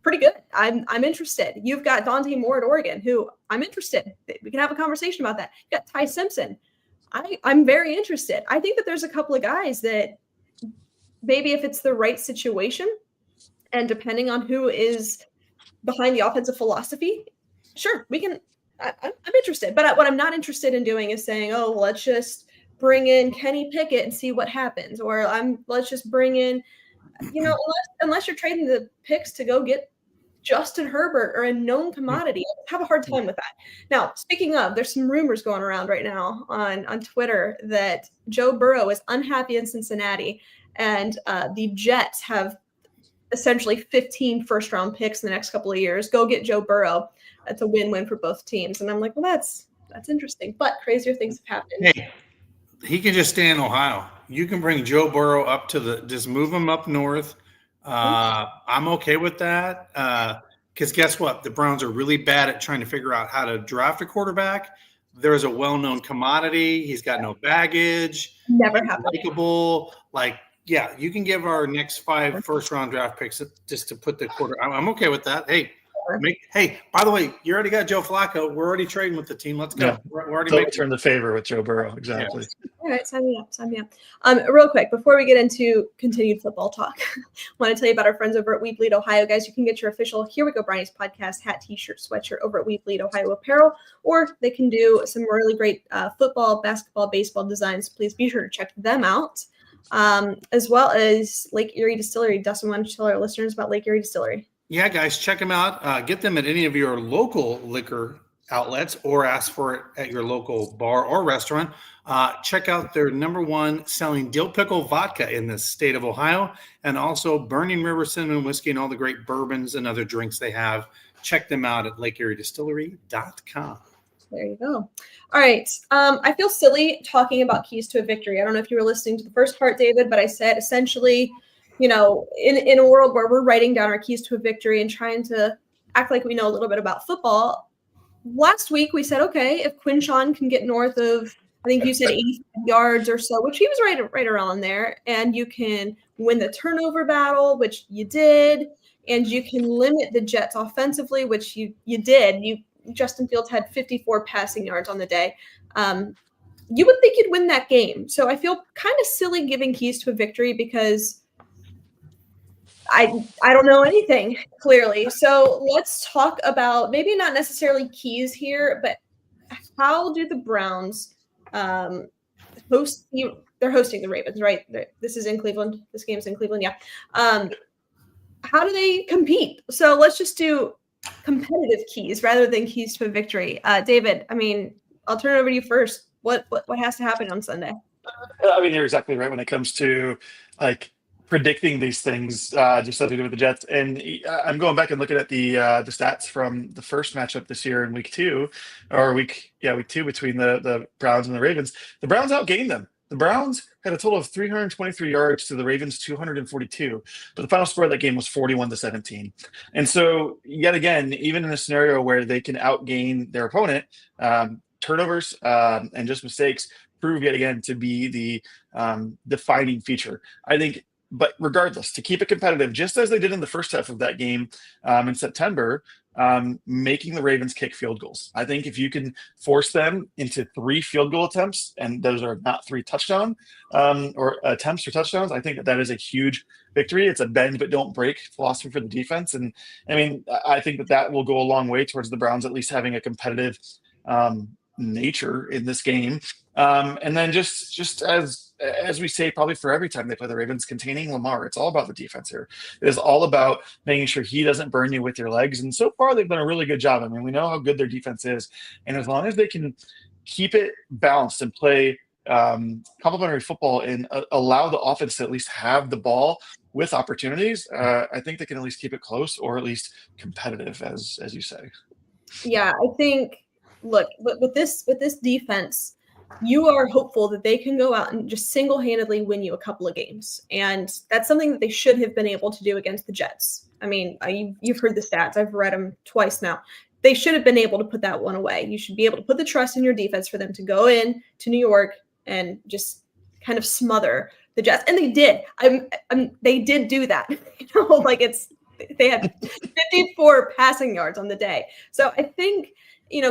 pretty good. I'm interested. You've got Dante Moore at Oregon, who I'm interested. We can have a conversation about that. You've got Ty Simpson. I'm very interested. I think that there's a couple of guys that maybe if it's the right situation and depending on who is behind the offensive philosophy, sure, we can. I'm interested. But what I'm not interested in doing is saying, oh, well, let's just bring in Kenny Pickett and see what happens. Or let's just bring in, unless you're trading the picks to go get Justin Herbert are a known commodity. I have a hard time with that. Now, speaking of, there's some rumors going around right now on Twitter that Joe Burrow is unhappy in Cincinnati, and the Jets have essentially 15 first-round picks in the next couple of years. Go get Joe Burrow. That's a win-win for both teams. And I'm like, well, that's interesting. But crazier things have happened. Hey, he can just stay in Ohio. You can bring Joe Burrow up just move him up north. I'm okay with that because guess what? The Browns are really bad at trying to figure out how to draft a quarterback. There's a well-known commodity. He's got no baggage. Never happened. Likeable. Like, yeah, you can give our next 5 first-round draft picks just to put the quarter. I'm okay with that. Hey, by the way, you already got Joe Flacco. We're already trading with the team. Let's go. Yeah. We're already So making return the favor with Joe Burrow. Exactly. Yeah. All right, sign me up. Real quick, before we get into continued football talk, I want to tell you about our friends over at We Bleed Ohio. Guys, you can get your official Here We Go Brownies podcast hat, t-shirt, sweatshirt over at We Bleed Ohio Apparel, or they can do some really great football, basketball, baseball designs. Please be sure to check them out, as well as Lake Erie Distillery. Dustin, why don't you tell our listeners about Lake Erie Distillery? Yeah, guys, check them out. Get them at any of your local liquor outlets or ask for it at your local bar or restaurant. Check out their #1 selling dill pickle vodka in the state of Ohio, and also Burning River Cinnamon Whiskey and all the great bourbons and other drinks they have. Check them out at LakeErieDistillery.com. There you go. All right. I feel silly talking about keys to a victory. I don't know if you were listening to the first part, David, but I said essentially, in a world where we're writing down our keys to a victory and trying to act like we know a little bit about football, last week we said, okay, if Quinshawn can get north of, I think you said 85 yards or so, which he was right around there, and you can win the turnover battle, which you did, and you can limit the Jets offensively, which you did. Justin Fields had 54 passing yards on the day. You would think you'd win that game. So I feel kind of silly giving keys to a victory because I don't know anything, clearly. So let's talk about maybe not necessarily keys here, but how do the Browns host? They're hosting the Ravens, right? This is in Cleveland. This game's in Cleveland, yeah. How do they compete? So let's just do competitive keys rather than keys to a victory. David, I mean, I'll turn it over to you first. What has to happen on Sunday? I mean, you're exactly right when it comes to like predicting these things, just as we did with the Jets. And I'm going back and looking at the stats from the first matchup this year in week 2 between the Browns and the Ravens. The Browns outgained them. The Browns had a total of 323 yards to the Ravens 242, but the final score of that game was 41-17. And so, yet again, even in a scenario where they can outgain their opponent, turnovers and just mistakes prove yet again to be the defining feature. I think. But regardless, to keep it competitive, just as they did in the first half of that game in September, making the Ravens kick field goals. I think if you can force them into 3 field goal attempts, and those are not 3 touchdown or attempts for touchdowns, I think that is a huge victory. It's a bend but don't break philosophy for the defense. And I mean, I think that will go a long way towards the Browns at least having a competitive nature in this game. And then just as we say, probably for every time they play the Ravens, containing Lamar. It's all about the defense here. It is all about making sure he doesn't burn you with your legs. And so far, they've done a really good job. I mean, we know how good their defense is. And as long as they can keep it balanced and play complementary football and allow the offense to at least have the ball with opportunities, I think they can at least keep it close or at least competitive, as you say. Yeah, I think, look, with this defense, you are hopeful that they can go out and just single-handedly win you a couple of games. And that's something that they should have been able to do against the Jets. I mean, you've heard the stats. I've read them twice now. They should have been able to put that one away. You should be able to put the trust in your defense for them to go in to New York and just kind of smother the Jets. And they did. They did do that. They had 54 passing yards on the day. So I think,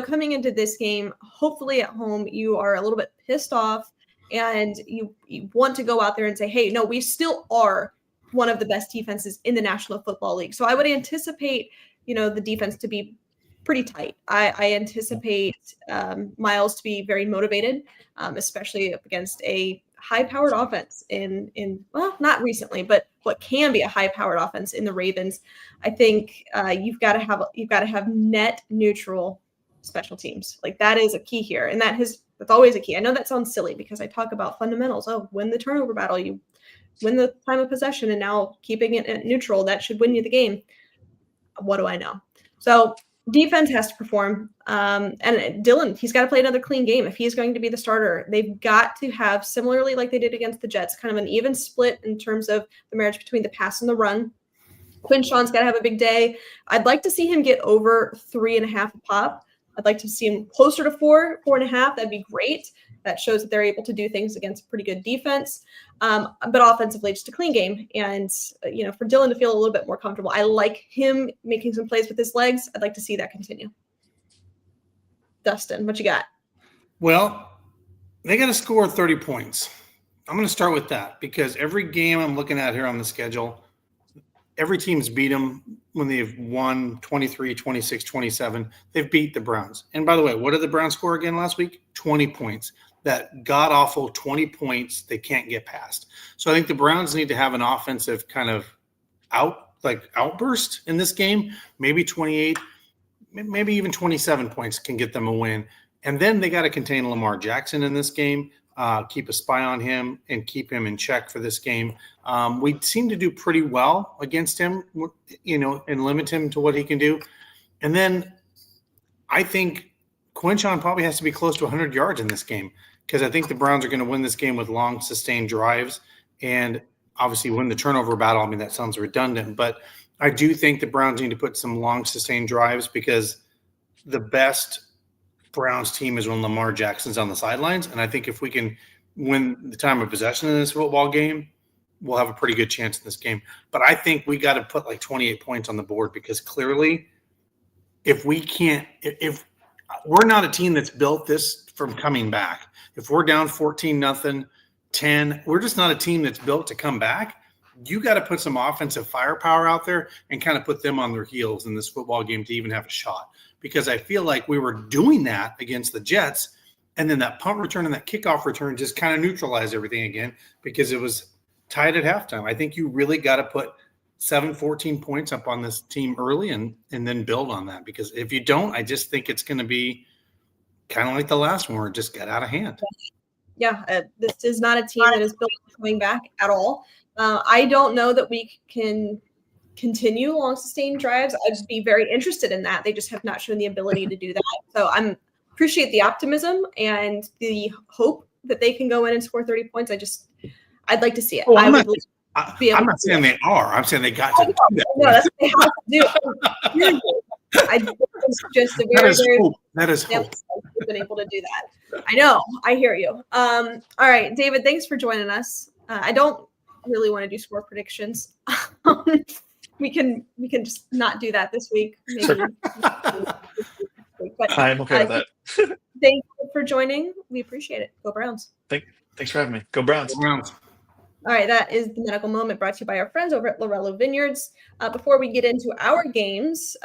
coming into this game, hopefully at home, you are a little bit pissed off and you want to go out there and say, hey, no, we still are one of the best defenses in the National Football League. So I would anticipate, the defense to be pretty tight. I anticipate Miles to be very motivated, especially up against a high-powered offense in well, not recently, but what can be a high-powered offense in the Ravens. I think you've got to have net neutral special teams. Like that is a key here, and that's always a key. I know that sounds silly because I talk about fundamentals. Oh, win the turnover battle, you win the time of possession, and now keeping it at neutral, that should win you the game. What do I know? So defense has to perform. And Dylan, he's got to play another clean game. If he's going to be the starter, they've got to have, similarly like they did against the Jets, kind of an even split in terms of the marriage between the pass and the run. Quinshawn's got to have a big day. I'd like to see him get over 3.5 a pop. I'd like to see him closer to 4.5. That'd be great. That shows that they're able to do things against pretty good defense. But offensively, just a clean game. And, for Dylan to feel a little bit more comfortable, I like him making some plays with his legs. I'd like to see that continue. Dustin, what you got? Well, they got to score 30 points. I'm going to start with that because every game I'm looking at here on the schedule, every team's beat them when they've won 23, 26, 27. They've beat the Browns. And by the way, what did the Browns score again last week? 20 points. That god-awful 20 points they can't get past. So I think the Browns need to have an offensive kind of outburst in this game. Maybe 28, maybe even 27 points can get them a win. And then they got to contain Lamar Jackson in this game. Keep a spy on him and keep him in check for this game. We seem to do pretty well against him, and limit him to what he can do. And then I think Quinshawn probably has to be close to 100 yards in this game because I think the Browns are going to win this game with long, sustained drives and obviously win the turnover battle. I mean, that sounds redundant, but I do think the Browns need to put some long, sustained drives because the best Browns team is when Lamar Jackson's on the sidelines. And I think if we can win the time of possession in this football game, we'll have a pretty good chance in this game. But I think we got to put like 28 points on the board because clearly if we're not a team that's built this from coming back. If we're down 14-0, 10, we're just not a team that's built to come back. You got to put some offensive firepower out there and kind of put them on their heels in this football game to even have a shot. Because I feel like we were doing that against the Jets, and then that punt return and that kickoff return just kind of neutralized everything again because it was tied at halftime. I think you really got to put 14 points up on this team early and then build on that because if you don't, I just think it's going to be kind of like the last one where it just got out of hand. Yeah, this is not a team that is built on coming back at all. I don't know that we can continue long sustained drives. I'd be very interested in that. They just have not shown the ability to do that. So appreciate the optimism and the hope that they can go in and score 30 points. I'd like to see it. I'm not saying they are. I'm saying they got to do that. No, that's what they have to do. I think it's just a very, that is hope. We've been able to do that. I know. I hear you. All right, David, thanks for joining us. I don't really want to do score predictions. We can just not do that this week. Maybe. But, I'm okay with that. Thank you for joining. We appreciate it. Go Browns. Thanks for having me. Go Browns. Go Browns. All right, that is the Medical Moment brought to you by our friends over at Lorello Vineyards. Before we get into our games,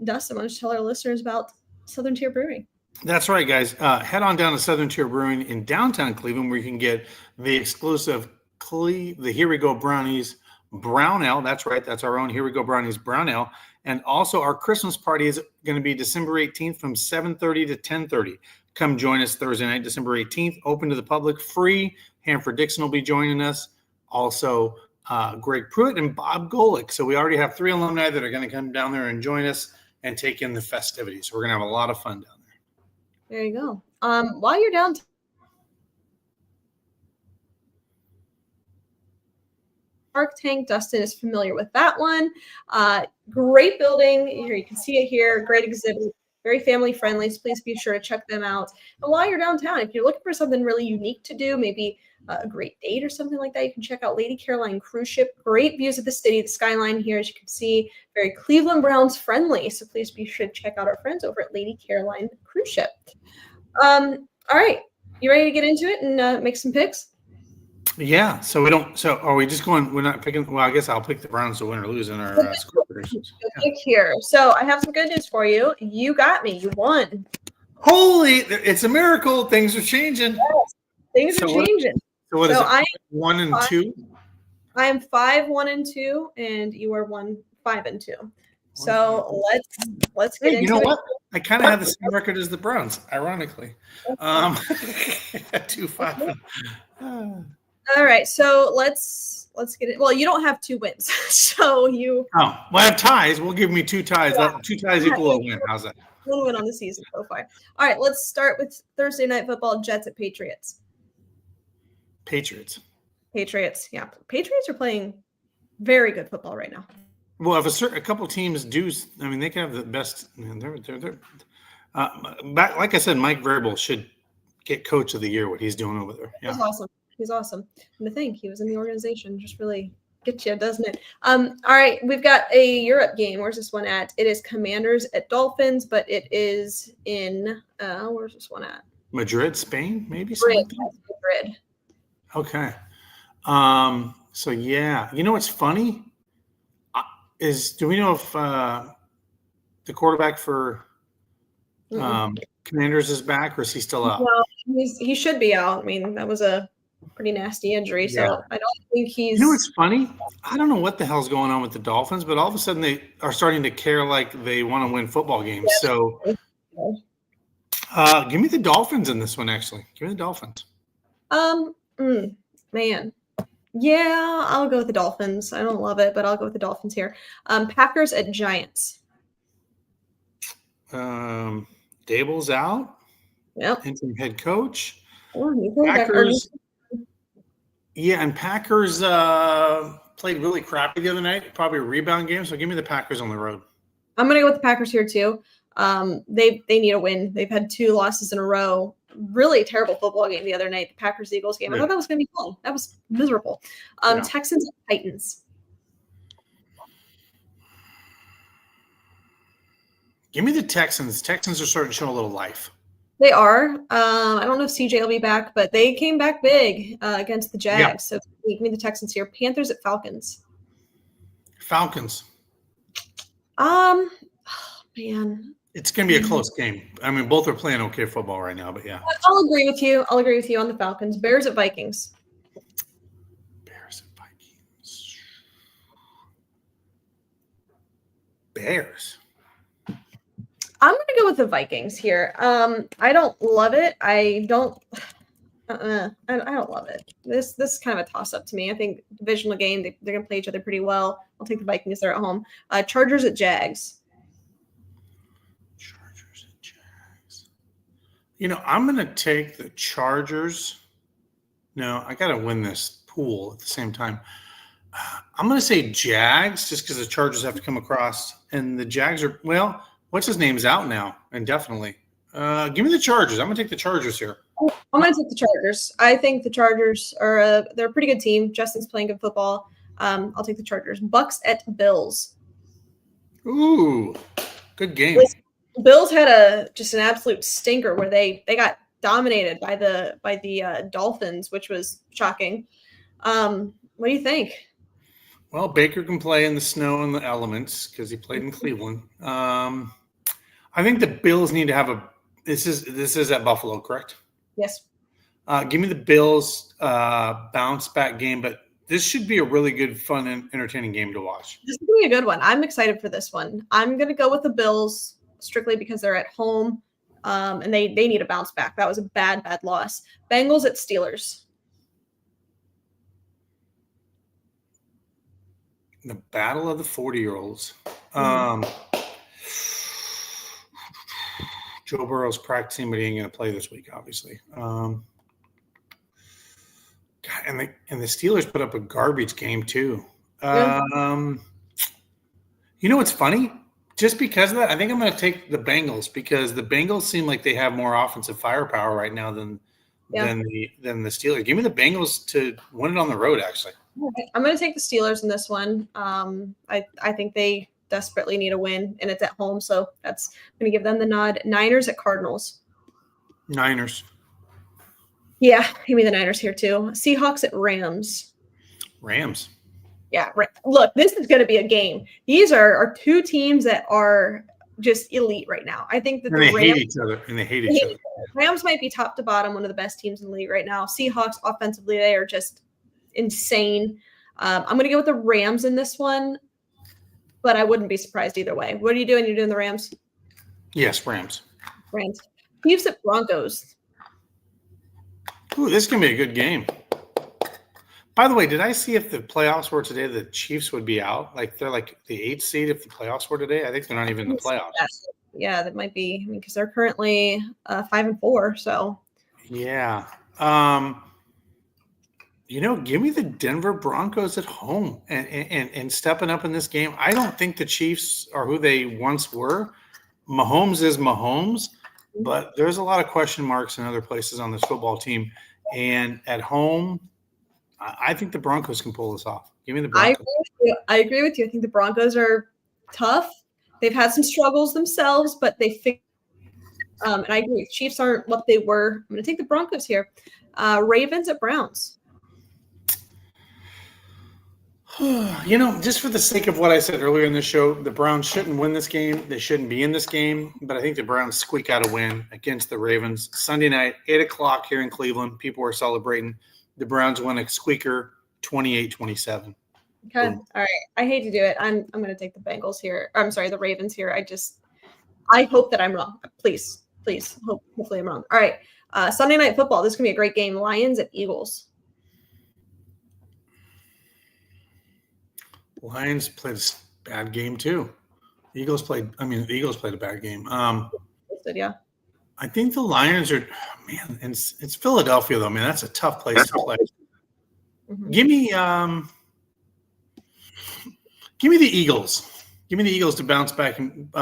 Dustin, why don't you tell our listeners about Southern Tier Brewing? That's right, guys. Head on down to Southern Tier Brewing in downtown Cleveland where you can get the exclusive the Here We Go Brownies Brown Ale. That's right. That's our own Here We Go Brownies Brown Ale. And also our Christmas party is going to be December 18th from 7:30 to 10:30. Come join us Thursday night, December 18th. Open to the public, free. Hanford Dixon will be joining us. Also, Greg Pruitt and Bob Golick. So we already have 3 alumni that are going to come down there and join us and take in the festivities. So we're going to have a lot of fun down there. There you go. While you're downtown, Shark Tank, Dustin is familiar with that one. Great building. Here you can see it here. Great exhibit. Very family friendly. So please be sure to check them out. And while you're downtown, if you're looking for something really unique to do, maybe a great date or something like that, you can check out Lady Caroline Cruise Ship. Great views of the city, the skyline here, as you can see, very Cleveland Browns friendly. So please be sure to check out our friends over at Lady Caroline Cruise Ship. All right, you ready to get into it and make some picks? Yeah. So are we just going? We're not picking. Well, I guess I'll pick the Browns to win or lose in our score predictions. Pick here. So I have some good news for you. You got me. You won. Holy! It's a miracle. Things are changing. Yes, things are changing. So what is So it? I 1 and five- 2. I am 5-1-2, and you are 1-5-2. So let's get Hey, into you know it. what? I kind of have the same record as the Browns, ironically. 2-5. All right, so let's get it. Well, you don't have 2 wins, so you Oh, well, I have ties. We'll give me 2 ties. Yeah. 2 ties equal a win. How's that? 1 win on the season so far. All right, let's start with Thursday Night Football, Jets at Patriots. Patriots. Patriots, yeah. Patriots are playing very good football right now. Well, if a couple teams do, I mean, they can have the best. They're like I said, Mike Vrabel should get Coach of the Year. What he's doing over there, yeah. He's awesome. He's awesome. And to think he was in the organization just really gets you, doesn't it? All right, we've got a Europe game. Where's this one at? It is Commanders at Dolphins, but it is in where's this one at? Madrid, Spain, maybe. Madrid. Okay. So yeah, you know what's funny is, do we know if the quarterback for Commanders is back, or is he still out? Well, he should be out. I mean, that was a pretty nasty injury, so Yeah. I don't think he's. You know what's funny? I don't know what the hell's going on with the Dolphins, but all of a sudden they are starting to care like they want to win football games. So give me the Dolphins in this one, actually. Give me the Dolphins. Man. Yeah, I'll go with the Dolphins. I don't love it, but I'll go with the Dolphins here. Packers at Giants. Dable's out. Yep. Interim head coach. Oh, Packers. Yeah, and Packers played really crappy the other night. Probably a rebound game. So give me the Packers on the road. I'm gonna go with the Packers here too. They need a win. They've had 2 losses in a row. Really terrible football game the other night. The Packers-Eagles game. I thought that was gonna be fun. That was miserable. Yeah. Texans and Titans. Give me the Texans. Texans are starting to show a little life. They are. I don't know if CJ will be back, but they came back big against the Jags. Yeah. So give me the Texans here. Panthers at Falcons. Falcons. Oh, man. It's going to be a close game. I mean, both are playing okay football right now, but yeah. I'll agree with you. I'll agree with you on the Falcons. Bears at Vikings. Bears and Vikings. Bears. I'm going to go with the Vikings here. I don't love it. I don't love it. This is kind of a toss-up to me. I think divisional game, they're going to play each other pretty well. I'll take the Vikings. They're at home. Chargers at Jags. Chargers and Jags. You know, I'm going to take the Chargers. No, I got to win this pool at the same time. I'm going to say Jags just because the Chargers have to come across. And the Jags are, well, what's his name is out now indefinitely. Give me the Chargers. I'm going to take the Chargers here. I'm going to take the Chargers. I think the Chargers are they're a pretty good team. Justin's playing good football. I'll take the Chargers. Bucks at Bills. Ooh, good game. Bills had just an absolute stinker where they got dominated by the Dolphins, which was shocking. What do you think? Well, Baker can play in the snow and the elements because he played in Cleveland. I think the Bills need to have this is at Buffalo, correct? Yes. Give me the Bills bounce back game, but this should be a really good, fun, and entertaining game to watch. This is going to be a good one. I'm excited for this one. I'm going to go with the Bills strictly because they're at home and they need a bounce back. That was a bad loss. Bengals at Steelers. The battle of the 40-year-olds. Joe Burrow's practicing, but he ain't going to play this week, obviously. God, and the Steelers put up a garbage game too. You know what's funny? Just because of that, I think I'm going to take the Bengals because the Bengals seem like they have more offensive firepower right now than the Steelers. Give me the Bengals to win it on the road, actually. I'm going to take the Steelers in this one. I think they desperately need a win, and it's at home, so that's going to give them the nod. Niners at Cardinals. Niners. Yeah, give me the Niners here too. Seahawks at Rams. Rams. Yeah, look, this is going to be a game. These are 2 teams that are just elite right now. I think that And the they Rams hate each other. And they hate each other. Rams might be top to bottom one of the best teams in the league right now. Seahawks offensively, they are just insane. I'm going to go with the Rams in this one, but I wouldn't be surprised either way. What are you doing? You're doing the Rams? Yes, Rams. Rams. Chiefs at Broncos. Ooh, this can be a good game. By the way, did I see if the playoffs were today, the Chiefs would be out? Like they're like the 8th seed if the playoffs were today. I think they're not even in the playoffs. Yeah, that might be because they're currently 5-4. So Yeah. Give me the Denver Broncos at home and stepping up in this game. I don't think the Chiefs are who they once were. Mahomes is Mahomes, but there's a lot of question marks in other places on this football team. And at home, I think the Broncos can pull this off. Give me the Broncos. I agree with you. I think the Broncos are tough. They've had some struggles themselves, but they figured. And I agree. Chiefs aren't what they were. I'm going to take the Broncos here. Ravens at Browns. Just for the sake of what I said earlier in the show, the Browns shouldn't win this game. They shouldn't be in this game, but I think the Browns squeak out a win against the Ravens. Sunday night, 8 o'clock here in Cleveland. People are celebrating. The Browns win a squeaker 28-27. Okay. All right. I hate to do it. I'm going to take the Bengals here. I'm sorry, the Ravens here. I hope that I'm wrong. Please. Hopefully I'm wrong. All right. Sunday night football. This is going to be a great game. Lions at Eagles. Lions played a bad game too. The Eagles played a bad game. Yeah. I think the Lions are, man, it's Philadelphia though. I mean, that's a tough place to play. Mm-hmm. Give me the Eagles. Give me the Eagles to bounce back and be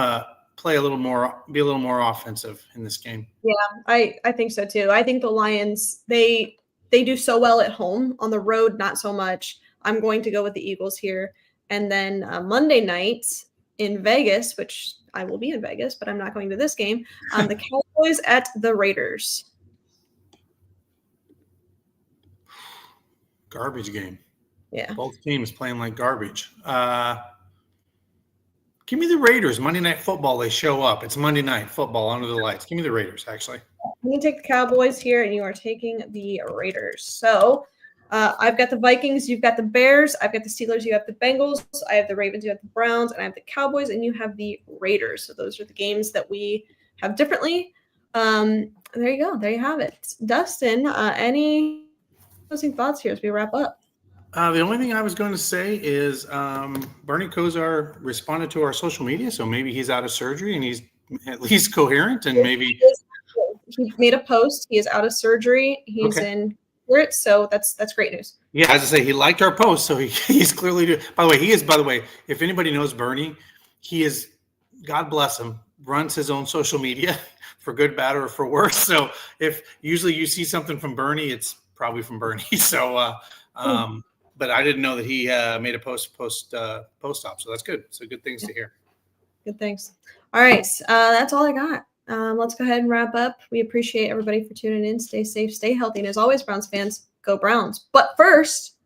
a little more offensive in this game. Yeah, I think so too. I think the Lions, they do so well at home. On the road, not so much. I'm going to go with the Eagles here. And then Monday night in Vegas, which I will be in Vegas, but I'm not going to this game. The Cowboys at the Raiders. Garbage game. Yeah. Both teams playing like garbage. Give me the Raiders. Monday Night Football, they show up. It's Monday Night Football under the lights. Give me the Raiders, actually. I'm going to take the Cowboys here, and you are taking the Raiders. So I've got the Vikings, you've got the Bears, I've got the Steelers, you have the Bengals, I have the Ravens, you have the Browns, and I have the Cowboys, and you have the Raiders. So those are the games that we have differently. There you go. There you have it. Dustin, any closing thoughts here as we wrap up? The only thing I was going to say is Bernie Kosar responded to our social media, so maybe he's out of surgery and he's at least coherent, and maybe he made a post. He is out of surgery. He's in it, so that's great news. Yeah, as I say, he liked our post, so he's clearly doing. By the way, if anybody knows Bernie, he is, God bless him, runs his own social media for good, bad, or for worse. So if usually you see something from Bernie, it's probably from Bernie. So, but I didn't know that he made a post-op, so that's good. So good things to hear. Good things. All right, that's all I got. Let's go ahead and wrap up. We appreciate everybody for tuning in. Stay safe, stay healthy, and as always, Browns fans, go Browns. But first,